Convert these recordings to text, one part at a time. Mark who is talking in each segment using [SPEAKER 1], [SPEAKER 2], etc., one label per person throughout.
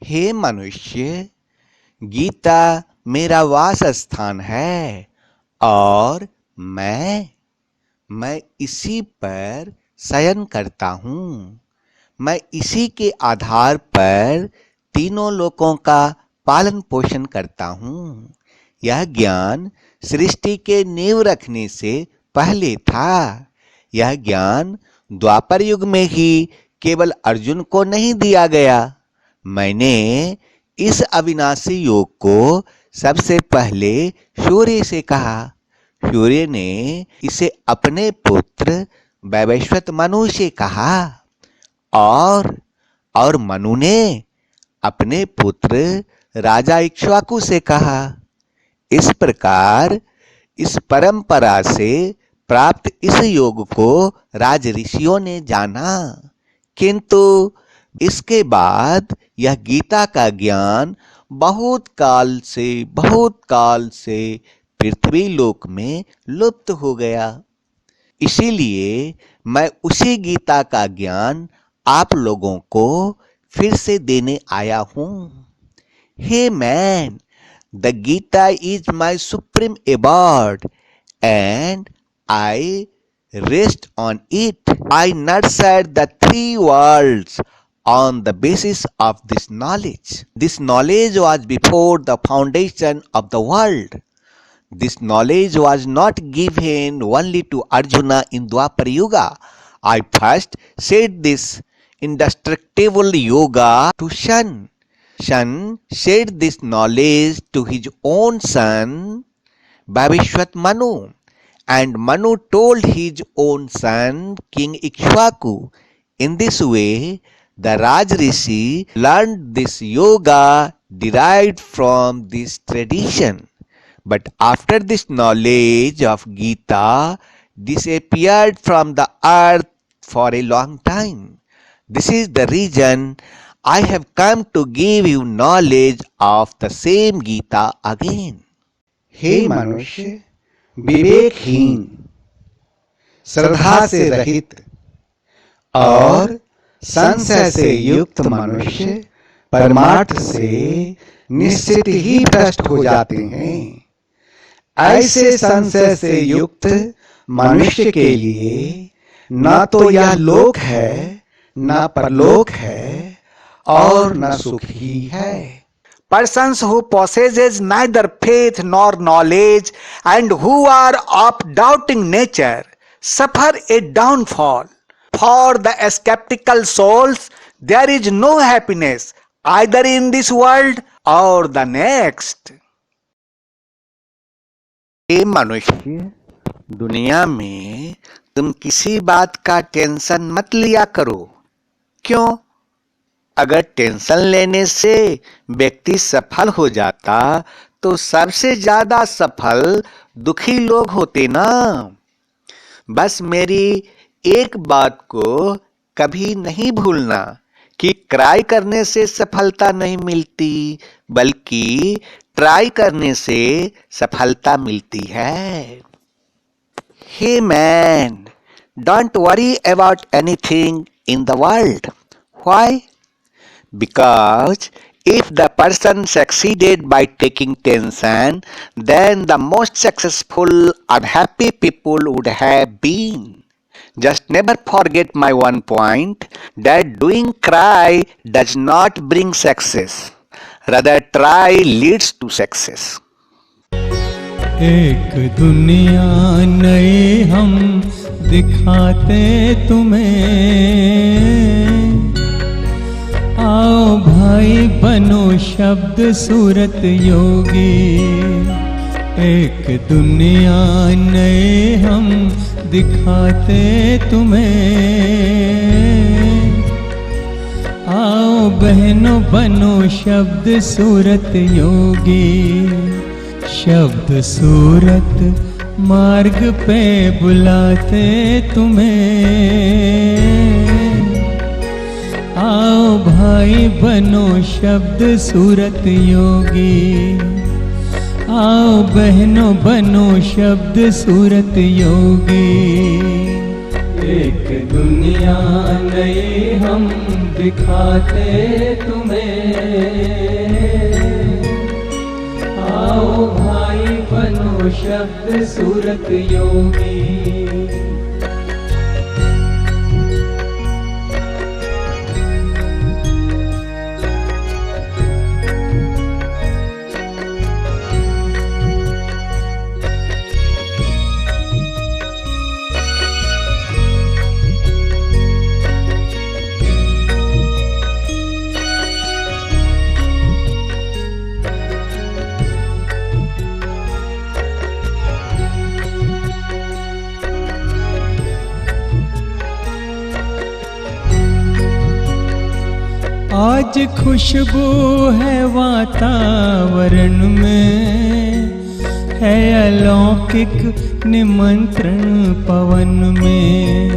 [SPEAKER 1] हे मनुष्य, गीता मेरा वास स्थान है और मैं इसी पर शयन करता हूँ। मैं इसी के आधार पर तीनों लोकों का पालन पोषण करता हूँ। यह ज्ञान सृष्टि के नींव रखने से पहले था। यह ज्ञान द्वापर युग में ही केवल अर्जुन को नहीं दिया गया। मैंने इस अविनाशी योग को सबसे पहले सूर्य से कहा। सूर्य ने इसे अपने पुत्र वैवस्वत मनु से कहा और मनु ने अपने पुत्र राजा इक्ष्वाकु से कहा। इस प्रकार इस परंपरा से प्राप्त इस योग को राज ऋषियों ने जाना, किंतु इसके बाद यह गीता का ज्ञान बहुत काल से पृथ्वी लोक में लुप्त हो गया। इसीलिए मैं उसी गीता का ज्ञान आप लोगों को फिर से देने आया हूं। Hey man, the Gita is my supreme award and I rest on it. I nurtured the three worlds on the basis of this knowledge. This knowledge was before the foundation of the world. This knowledge was not given only to Arjuna in Dwapar Yuga. I first said this indestructible yoga to Shan. Shan said this knowledge to his own son, Vavishwat Manu. And Manu told his own son, King Ikshvaku. In this way, the Raj Rishi learned this yoga derived from this tradition. But after this knowledge of Gita disappeared from the earth for a long time. This is the reason I have come to give you knowledge of the same Gita again.
[SPEAKER 2] हे मनुष्य, विवेकहीन, श्रद्धा से रहित और संशय से युक्त मनुष्य परमार्थ से निश्चित ही भ्रष्ट हो जाते हैं। ऐसे संशय से युक्त मनुष्य के लिए न तो यह लोक है, न परलोक है और न सुख ही है।
[SPEAKER 3] Persons who possesses neither faith nor knowledge and who are of doubting nature suffer a downfall. For the skeptical souls, there is no happiness either in this world or the next.
[SPEAKER 1] हे मनुष्य, दुनिया में तुम किसी बात का tension मत लिया करो। क्यों? अगर टेंशन लेने से व्यक्ति सफल हो जाता तो सबसे ज्यादा सफल दुखी लोग होते ना। बस मेरी एक बात को कभी नहीं भूलना कि क्राई करने से सफलता नहीं मिलती, बल्कि ट्राई करने से सफलता मिलती है। Hey man, don't worry about anything in the world. Why? Because if the person succeeded by taking tension, then the most successful unhappy people would have been. Just never forget my one point, that doing cry does not bring success. Rather, try leads to success.
[SPEAKER 4] एक दुनिया नई हम दिखाते तुम्हें, आओ भाई बनो शब्द सूरत योगी। एक दुनिया नए हम दिखाते तुम्हें, आओ बहनों बनो शब्द सूरत योगी। शब्द सूरत मार्ग पे बुलाते तुम्हें, आओ भाई बनो शब्द सूरत योगी। आओ बहनों बनो शब्द सूरत योगी। एक दुनिया नई हम दिखाते तुम्हें। आओ भाई बनो शब्द सूरत योगी। आज खुशबू है वातावरण में, है अलौकिक निमंत्रण पवन में।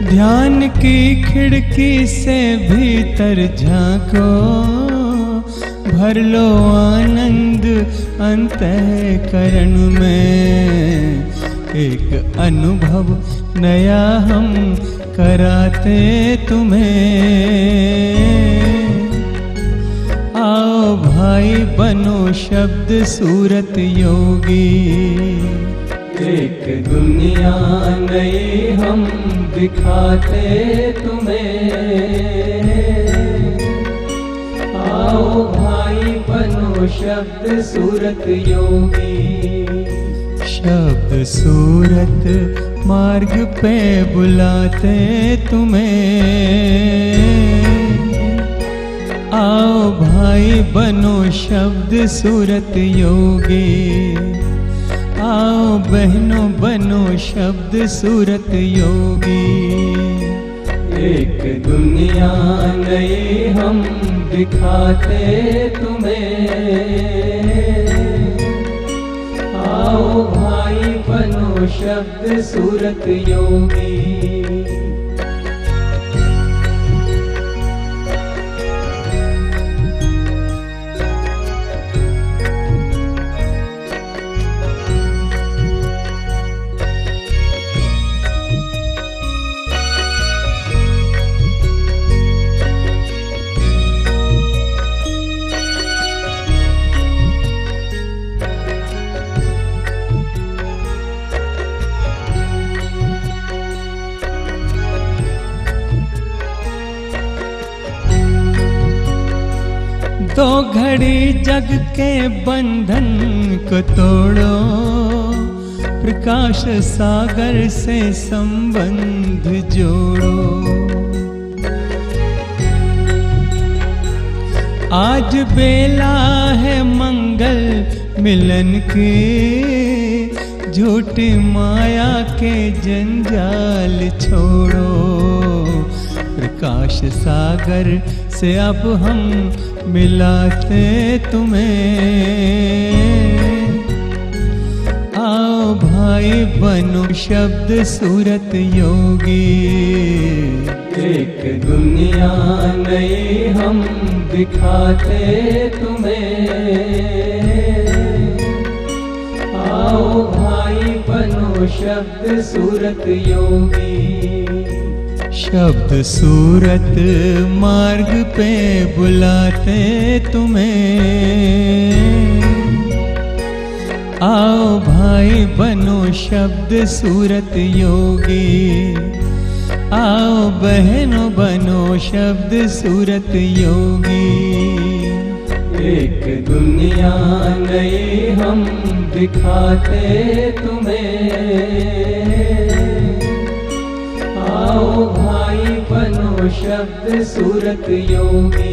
[SPEAKER 4] ध्यान की खिड़की से भीतर झांको, भर लो आनंद अंतःकरण में। एक अनुभव नया हम कराते तुम्हें। आओ भाई बनो शब्द सूरत योगी। एक दुनिया नई हम दिखाते तुम्हें। आओ भाई बनो शब्द सूरत योगी। शब्द सूरत मार्ग पे बुलाते तुम्हें। आओ भाई बनो शब्द सूरत योगी। आओ बहनों बनो शब्द सूरत योगी। एक दुनिया नई हम दिखाते तुम्हें। आओ भाई बनो शब्द सूरत योगी। तो घड़ी जग के बंधन को तोड़ो, प्रकाश सागर से संबंध जोड़ो। आज बेला है मंगल मिलन की, झूठी माया के जंजाल छोड़ो। प्रकाश सागर से अब हम मिलाते तुम्हें। आओ भाई बनो शब्द सूरत योगी। एक दुनिया नई हम दिखाते तुम्हें। आओ भाई बनो शब्द सूरत योगी। शब्द सूरत मार्ग पे बुलाते तुम्हें। आओ भाई बनो शब्द सूरत योगी। आओ बहनों बनो शब्द सूरत योगी। एक दुनिया नई हम दिखाते तुम्हें। आओ भाई बनो शब्द सूरत योगी।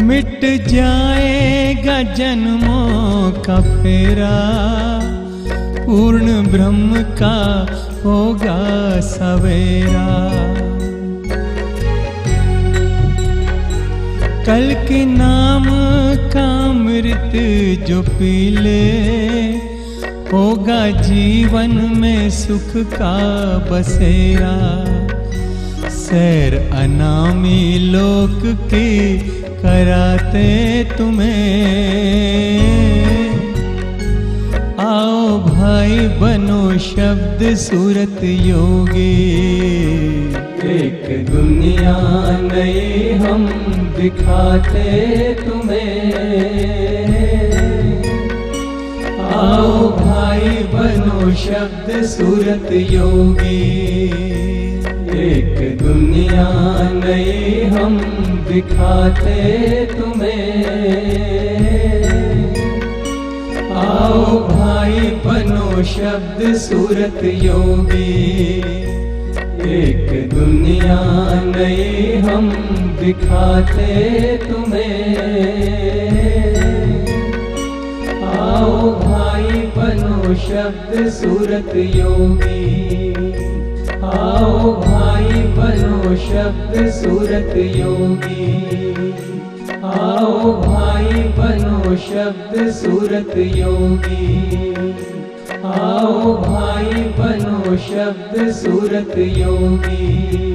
[SPEAKER 4] मिट जाएगा जन्मों का फेरा, पूर्ण ब्रह्म का होगा सवेरा। कल के नाम का अमृत जो पी ले, होगा जीवन में सुख का बसेरा। सैर अनामी लोक की कराते तुम्हें, आओ भाई बनो शब्द सूरत योगी। एक दुनिया नई हम दिखाते तुम्हें, आओ भाई बनो शब्द सूरत योगी। एक दुनिया नई हम दिखाते तुम्हें, आओ भाई बनो शब्द सूरत योगी। एक दुनिया नई हम दिखाते तुम्हें, आओ भाई बनो शब्द सूरत योगी। आओ भाई बनो शब्द सूरत योगी। आओ भाई बनो शब्द सूरत योगी। आओ भाई बनो शब्द सूरत योगी।